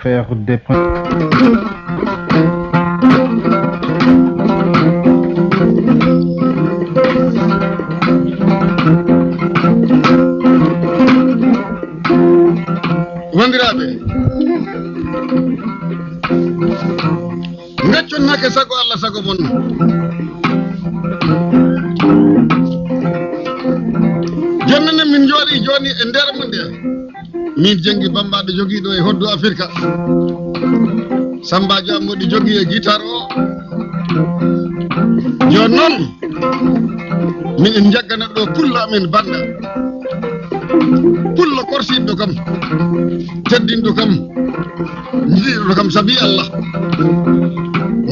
Faire des wandiraɓe gacconnake sago Allah sago mon jonnene min jooɗi joni e nder mon nde min jengi bambaɗo joguiɗo e hoddu Afrique Sambajo Ammoɗi jogui e guitare o joni noon min en jaggana ɗo pullo amen banda pullo korsiɗo kam teddinɗo kam jiɗiɗo kam saabi Allah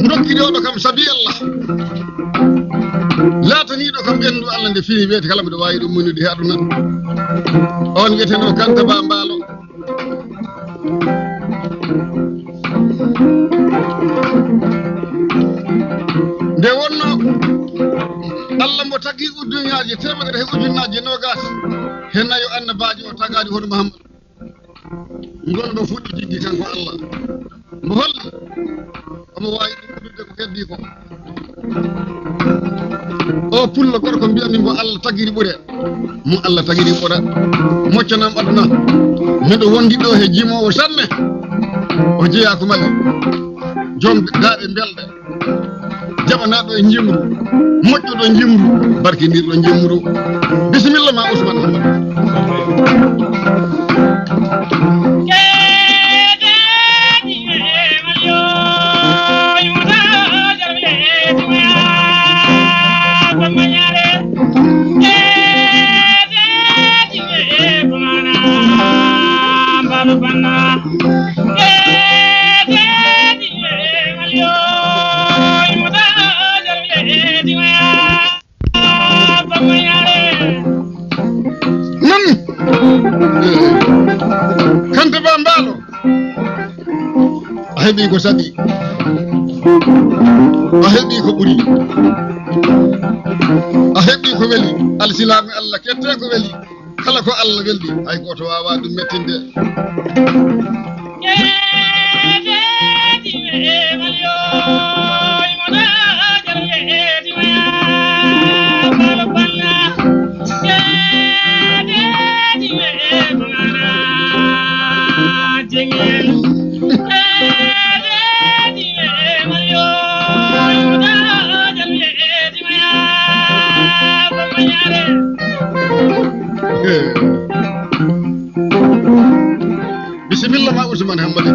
dokkiɗoɗo kam saabi Allah lataniɗo kam ɓendu Allah nde fini wiyete kala mbiɗo wawi ɗum muñude he aduna on wiyeteno Kanta Ba Mbaalo nde wonno Allah mo tagui ujunnaji temedere he ujunnaji nogas he nayo annabaji o tagadi hono Muhammad gonɗo fuɗɗi jiggi kanko Allah mo holli omo wawi ɗum ɓurde ko heddi ko o pullo gorko mbiyami mo Allah tagiri ɓuure mo Allah tagiri ɓuura moccanam aduna miɗo wondi ɗo he jimowo sanne o jeeya ko mali joom daaɗe belɗe jaɓanaɗo e jimru moƴƴuɗo jimru barkidirɗo jimru bisimilla ma Ousmane Hamad Kanta Ba Mbaalo a heɓi ko saɗi a heɓi ko ɓuri a heɓi ko weli alsilami Allah kette ko weli kala ko Allah weldi hay goto wawa ɗum mettinde bisimilla ma Ousmane Hamad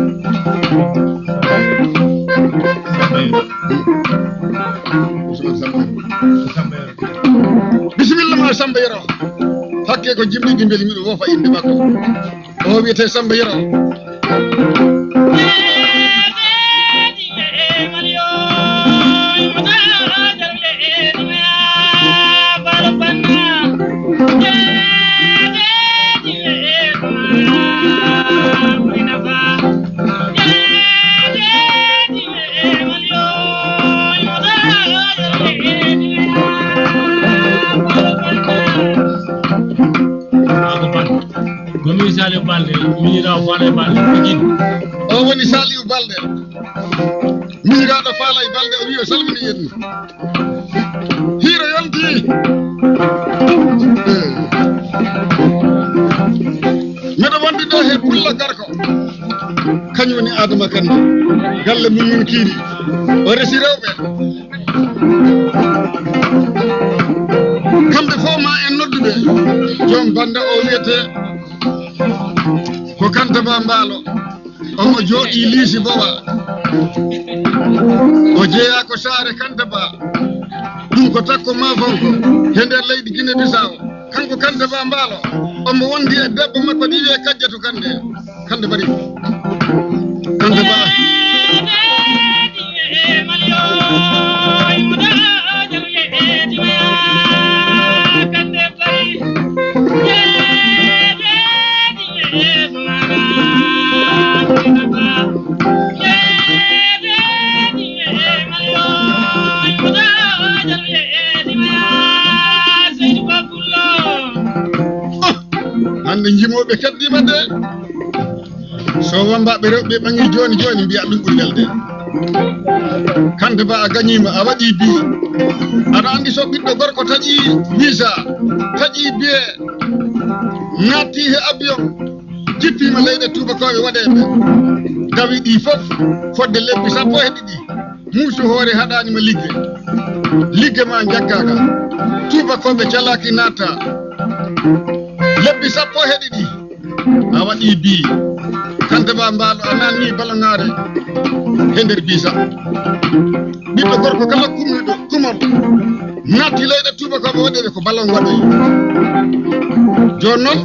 bisimilla ma Samba Yero hakke ko jimɗiɗi beeli miɗo wofa inde makko o wiyete Samba Yero Gomi Saliou Balde minirawo Falay Balde o woni Saliou Balde miniraɗo Falay Balde o wi o salmini yenni hiiro yonti miɗo wondi ɗo he pulla garko kañum woni Adama Kande galle mum kiiri o resi rewɓe kamɓe fof ma en nodduɓe joom bande o wiyete ko Kanta Ba Mbaalo omo jooɗi liisi bowa o jeeya ko saare Kanta Ba ɗum ko takko mafonko he nder leydi Guinée Bissau kanko Kanta Ba Mbaalo omo wondi e debbo makko ɗi wiye Kadiatou Kande Kande Bari Kanta Ba hande jimoɓe keddima de so wambaɓe rewɓe ɓangi joni mbiya ɗum ɓuri welde Kante Ba a gagnima a waɗi bi aɗa andi so ɓiɗɗo gorko taƴi visa taƴi biye natti he avion jippima leyɗe tubakoɓe waɗeɓe dawi ɗi fof fodde lebbi sappo e ɗiɗi muusu hoore haɗanima ligge ma jaggaka tubakoɓe calaki natta lebbi sappo e ɗiɗi a waɗi bi Kante Ba mbaalo a nanni balangare e nder bisa ɓiɗɗo gorko kala kumarɗo natti leyɗe tubakoɓe waɗeɓe ko ballon waɗoyi joni noon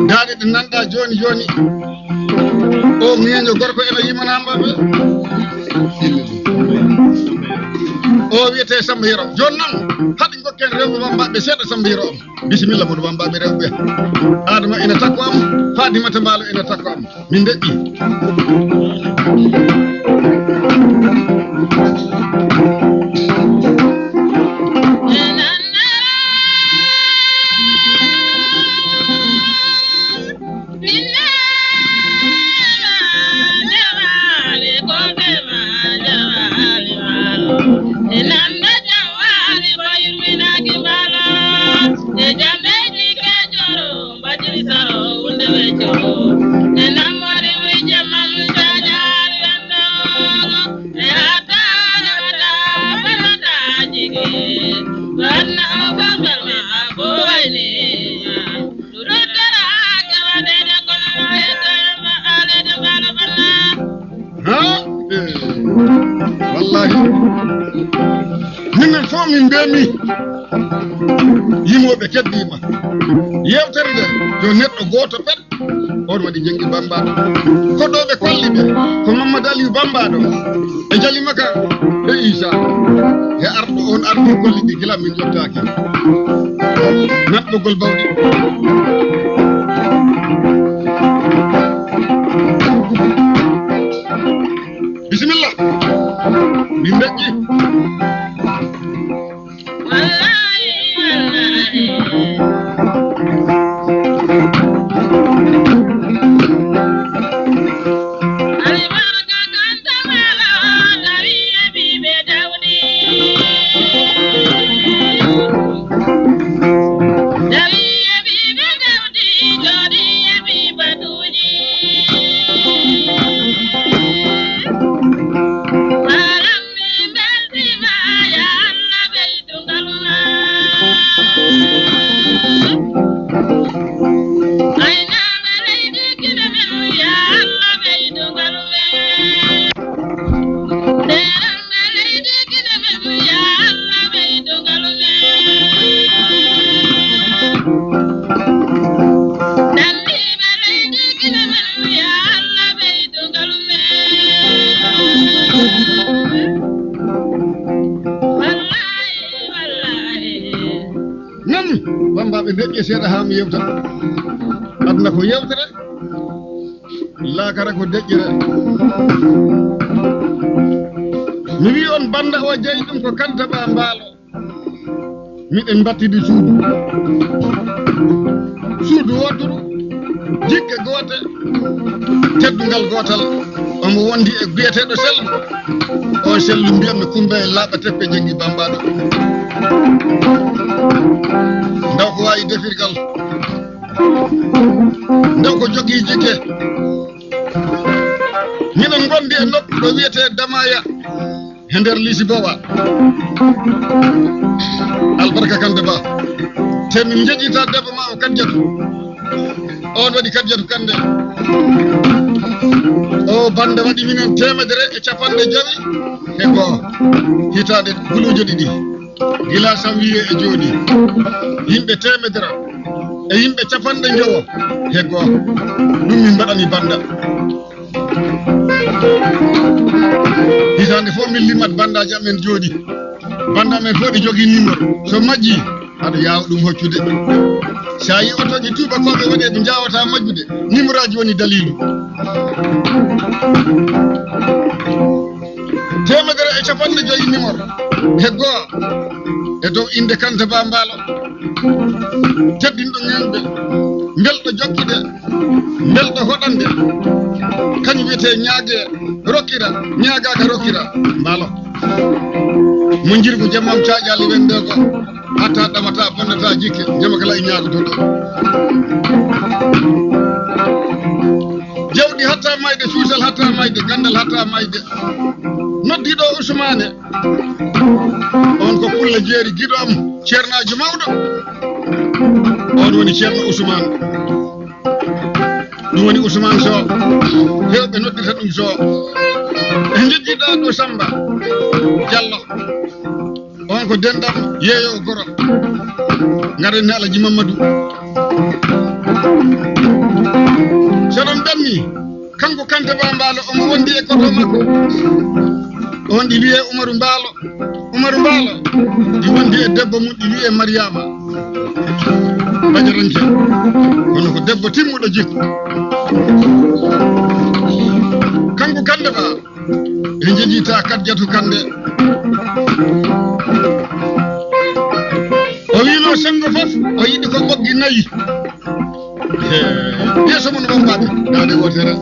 daaɗe ɗe nanɗa joni o ŋeño gorko ene yimanamaɓe o wiyete Samba Hiro joni noon haɗi gokken rewɓe wambaɓe seeɗa Samba Hiro om bisimilla moɗo wambaɓe rewɓe Adama ene takko am Fadimata Mbaalo ene takko am min deƴƴi minen fof min mbemi yimoɓe keddima yewtere nde yo neɗɗo goto pet on waɗi janggi bambaɗo koɗoɓe kolli ɓe ko Mamadou Aliou bambaɗo e Jalimaka e Isa e arɗo on ardi kolli ɗi gila min jottaki naɓɓogol bawɗi bisimilla min deƴƴi bambaɓe deƴƴe seeɗa ha mi yewta aduna ko yewtere laakara ko deƴƴere mi wi on banda o jeeyi ɗum ko Kante Ba Mbaalo miɗen battidi suudu wodduru jikke goote teddungal gootal omo wondi e biyeteɗo sellu o sellu mbiyatmi Kumba e laaɓa teppe janggi bambaɗo ndaw ko wawi defirgal ndaw ko jogii jikke miɗen gondi e nokku ɗo wiyete Damaya e nder Lisi Bowa albarka Kante Ba te min jeƴita debbo ma o Kadiatu on waɗi Kadiatu Kande o bande waɗi minen 150 e goo hitande guluje ɗiɗi gila sanwiye e jooɗi yimɓe 100 e yimɓe 50 e goo ɗum min mbaɗani banda hitande fof min limmat bandaji amen jooɗi banda amen fof ɗi jogui numéro so majji aɗa yawa ɗum hoccude sa yi otoji tubakoɓe waɗe ɓe jawata majjude numéro aji woni dalilu 150 numéro e goo e dow inde Kante Ba Mbaalo teddinɗo ŋenɓe belɗo jokkude belɗo hoɗande kañum wiyete ñaage rokkira ñaagaka rokkira mbaalo mo jirgu jammam caƴali wende ko hatta ɗamata bonnata jikke jama kala e ñaagotoɗo jawɗi hatta mayde cuusal hatta mayde gandal hatta mayde noddiɗo Ousmane on ko pulle jeeri giɗom ceernajo mawɗo on woni ceerno Ousmane ɗum woni Ousmane Sow hewɓe noddita ɗum Sow e jejjiɗa ɗo Samba Diallo on ko denɗam yeeyo goro gaɗenne Alaji Mamadou soɗon ɗammi kanko Kante Ba Mbaalo omo wondi e koto makko on ɗi wiye Umaru Mbaalo ɗi wondi e debbo mum ɗi wiye Mariama Bajaranke kono ko debbo timmuɗo jikku kanko Kante Ba e jejjita Kadjatu Kande o wino sengo fof o yiɗi ko ɓoggi nayi yeeso mum no wambaɓe dawde wotere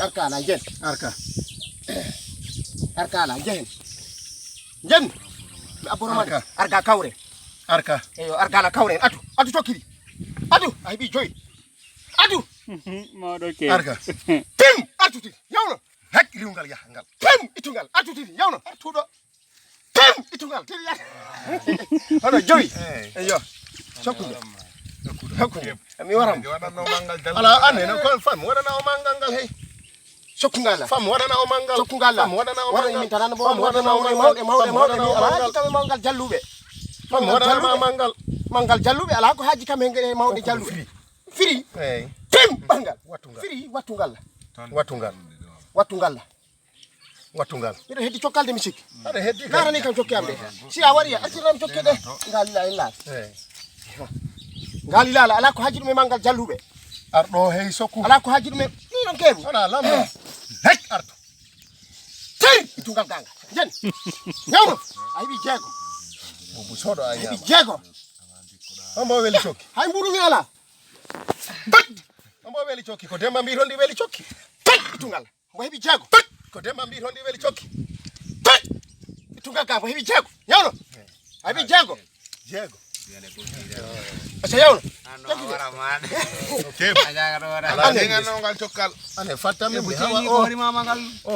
arkala jen arkala jen jen mi aboroma arga kawre arka eyo argala kawre atu tokkiri atu ay bi joy atu modo ke arga tim atuti yawno hek riwngal yahangal tim itungal atuti yawno tudo tim itungal tiri ya hono joy eyo sokkude mi waram ala anene ko fam wadana o mangal gal hey sokungala fam wadana o mangal sokungala fam wadana o mangal min tan bo wadana o mawde mi ala kam mangal jallube fam wadana mangal jallube ala ko haji kam hengere mawde jallube firi tim bangal firi wattungal ida heddi cokkalde mi sikki ada heddi garani kam cokki amde si a wari asiram cokki de ngal ilala ala ko haji dum mangal jallube ardo hey sokku ala ko haji dum ni non kebu wala lam hek ardo tay tungal ganga jen yawno ay bi jego bu sodo ay bi jego ambo weli cokki hay mburu mi ala bat ambo weli cokki ko demba mbi rondi weli cokki tay tungal mo hebi jego ko demba mbi rondi weli cokki tay tungal ganga hebi jego yawno ay bi jego asa yawno ala dengan ngal cokal ane fatam mi hawa o